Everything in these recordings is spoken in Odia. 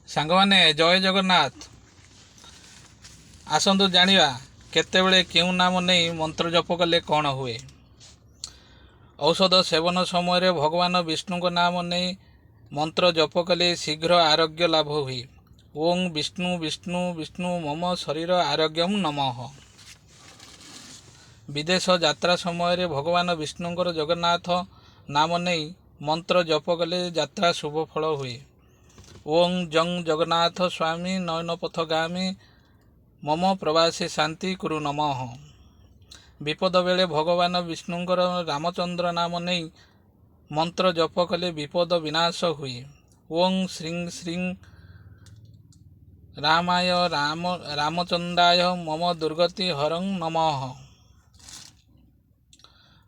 ସାଙ୍ଗମାନେ ଜୟ ଜଗନ୍ନାଥ। ଆସନ୍ତୁ ଜାଣିବା କେତେବେଳେ କେଉଁ ନାମ ନେଇ ମନ୍ତ୍ର ଜପ କଲେ କ'ଣ ହୁଏ। ଔଷଧ ସେବନ ସମୟରେ ଭଗବାନ ବିଷ୍ଣୁଙ୍କ ନାମ ନେଇ ମନ୍ତ୍ର ଜପ କଲେ ଶୀଘ୍ର ଆରୋଗ୍ୟ ଲାଭ ହୁଏ। ଓଂ ବିଷ୍ଣୁ ବିଷ୍ଣୁ ବିଷ୍ଣୁ ମମ ଶରୀର ଆରୋଗ୍ୟମ୍ ନମଃ। ବିଦେଶ ଯାତ୍ରା ସମୟରେ ଭଗବାନ ବିଷ୍ଣୁଙ୍କର ଜଗନ୍ନାଥ ନାମ ନେଇ ମନ୍ତ୍ର ଜପ କଲେ ଯାତ୍ରା ଶୁଭ ଫଳ ହୁଏ। ଓଂ ଜଂ ଜଗନ୍ନାଥ ସ୍ୱାମୀ ନୟନ ପଥଗାମୀ ମମ ପ୍ରବାସୀ ଶାନ୍ତି କୁରୁ ନମଃ। ବିପଦ ବେଳେ ଭଗବାନ ବିଷ୍ଣୁଙ୍କର ରାମଚନ୍ଦ୍ର ନାମ ନେଇ ମନ୍ତ୍ର ଜପ କଲେ ବିପଦ ବିନାଶ ହୁଏ। ଓଂ ଶ୍ରୀଂ ଶ୍ରୀଂ ରାମାୟ ରାମଚନ୍ଦ୍ରାୟ ମମ ଦୁର୍ଗତି ହରଂ ନମଃ।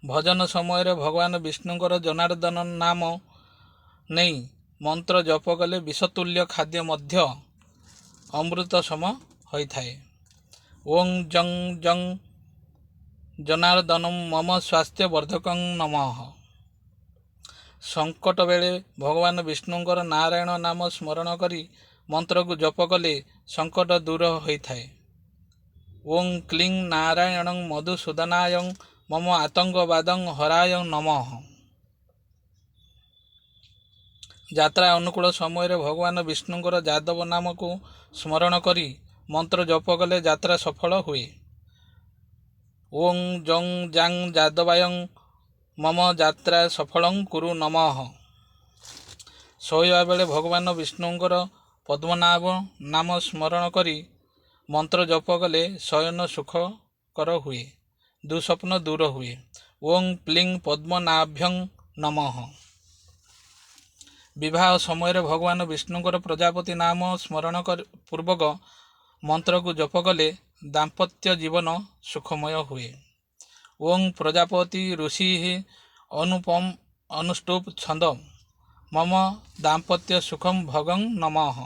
ଭଜନ ସମୟରେ ଭଗବାନ ବିଷ୍ଣୁଙ୍କର ଜନାର୍ଦ୍ଦନ ନାମ ନେଇ ମନ୍ତ୍ର ଜପ କଲେ ବିଷତୁଲ୍ୟ ଖାଦ୍ୟ ମଧ୍ୟ ଅମୃତ ସମ ହୋଇଥାଏ। ଓଂ ଜଂ ଜଂ ଜନାର୍ଦ୍ଦନମ୍ ମମ ସ୍ୱାସ୍ଥ୍ୟ ବର୍ଦ୍ଧକଂ ନମଃ। ସଙ୍କଟ ବେଳେ ଭଗବାନ ବିଷ୍ଣୁଙ୍କର ନାରାୟଣ ନାମ ସ୍ମରଣ କରି ମନ୍ତ୍ରକୁ ଜପ କଲେ ସଙ୍କଟ ଦୂର ହୋଇଥାଏ। ଓଂ କ୍ଲିଂ ନାରାୟଣଂ ମଧୁସୂଦନାୟଂ ମମ ଆତଙ୍କବାଦଂ ହରାୟ ନମଃ। ଯାତ୍ରା ଅନୁକୂଳ ସମୟରେ ଭଗବାନ ବିଷ୍ଣୁଙ୍କର ଯାଦବ ନାମକୁ ସ୍ମରଣ କରି ମନ୍ତ୍ର ଜପ କଲେ ଯାତ୍ରା ସଫଳ ହୁଏ। ଓଂ ଜଂ ଜାଂ ଯାଦବାୟଂ ମମ ଯାତ୍ରା ସଫଳଂ କୁରୁ ନମଃ। ଶୋଇବା ବେଳେ ଭଗବାନ ବିଷ୍ଣୁଙ୍କର ପଦ୍ମନାଭ ନାମ ସ୍ମରଣ କରି ମନ୍ତ୍ର ଜପ କଲେ ଶୟନ ସୁଖକର ହୁଏ, ଦୁଃସ୍ୱପ୍ନ ଦୂର ହୁଏ। ଓଂ ପ୍ଲିଂ ପଦ୍ମନାଭ୍ୟଂ ନମଃ। ବିବାହ ସମୟରେ ଭଗବାନ ବିଷ୍ଣୁଙ୍କର ପ୍ରଜାପତି ନାମ ସ୍ମରଣ ପୂର୍ବକ ମନ୍ତ୍ରକୁ ଜପ କଲେ ଦାମ୍ପତ୍ୟ ଜୀବନ ସୁଖମୟ ହୁଏ। ଓଂ ପ୍ରଜାପତି ଋଷି ଅନୁପମ ଅନୁଷ୍ଟୁପ୍ ଛନ୍ଦ ମମ ଦାମ୍ପତ୍ୟ ସୁଖମ ଭଗଂ ନମଃ।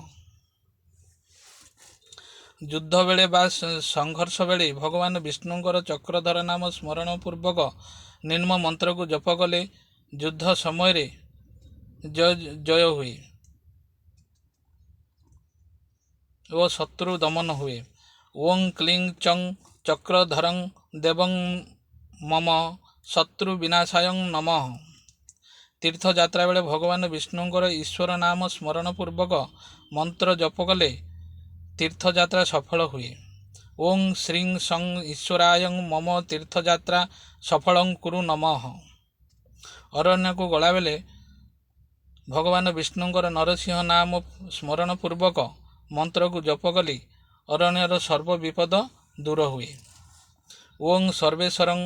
ଯୁଦ୍ଧ ବେଳେ ବା ସଂଘର୍ଷ ବେଳେ ଭଗବାନ ବିଷ୍ଣୁଙ୍କର ଚକ୍ରଧର ନାମ ସ୍ମରଣ ପୂର୍ବକ ନିମ୍ନ ମନ୍ତ୍ରକୁ ଜପ କଲେ ଯୁଦ୍ଧ ସମୟରେ ଜୟ ହୁଏ ଓ ଶତ୍ରୁ ଦମନ ହୁଏ। ଓଂ କ୍ଲିଂ ଚଂ ଚକ୍ରଧରଂ ଦେବଂ ମମ ଶତ୍ରୁ ବିନାଶାୟଂ ନମଃ। ତୀର୍ଥଯାତ୍ରା ବେଳେ ଭଗବାନ ବିଷ୍ଣୁଙ୍କର ଈଶ୍ୱର ନାମ ସ୍ମରଣ ପୂର୍ବକ ମନ୍ତ୍ର ଜପ କଲେ ତୀର୍ଥଯାତ୍ରା ସଫଳ ହୁଏ। ଓଂ ଶ୍ରୀଂ ସଂ ଈଶ୍ୱରାୟଂ ମମ ତୀର୍ଥଯାତ୍ରା ସଫଳଂ କୁରୁ ନମଃ। ଅରଣ୍ୟକୁ ଗଲାବେଳେ ଭଗବାନ ବିଷ୍ଣୁଙ୍କର ନରସିଂହ ନାମ ସ୍ମରଣ ପୂର୍ବକ ମନ୍ତ୍ରକୁ ଜପ କଲେ ଅରଣ୍ୟର ସର୍ବ ବିପଦ ଦୂର ହୁଏ। ଓଂ ସର୍ବେଶ୍ୱରଂ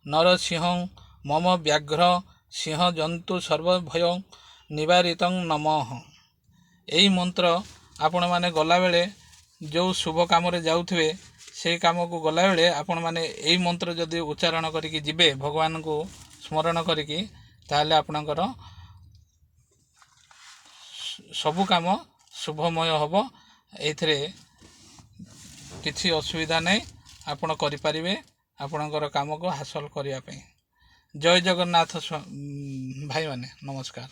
ନରସିଂହଂ ମମ ବ୍ୟାଘ୍ର ସିଂହ ଜନ୍ତୁ ସର୍ବଭୟ ନିବାରିତଂ ନମଃ। ଏହି ମନ୍ତ୍ର ଆପଣମାନେ ଗଲାବେଳେ ଯେଉଁ ଶୁଭ କାମରେ ଯାଉଥିବେ ସେହି କାମକୁ ଗଲାବେଳେ ଆପଣମାନେ ଏହି ମନ୍ତ୍ର ଯଦି ଉଚ୍ଚାରଣ କରିକି ଯିବେ ଭଗବାନଙ୍କୁ ସ୍ମରଣ କରିକି, ତାହେଲେ ଆପଣଙ୍କର ସବୁ କାମ ଶୁଭମୟ ହେବ। ଏଇଥିରେ କିଛି ଅସୁବିଧା ନାହିଁ, ଆପଣ କରିପାରିବେ ଆପଣଙ୍କର କାମକୁ ହାସଲ କରିବା ପାଇଁ। ଜୟ ଜଗନ୍ନାଥ ଭାଇମାନେ, ନମସ୍କାର।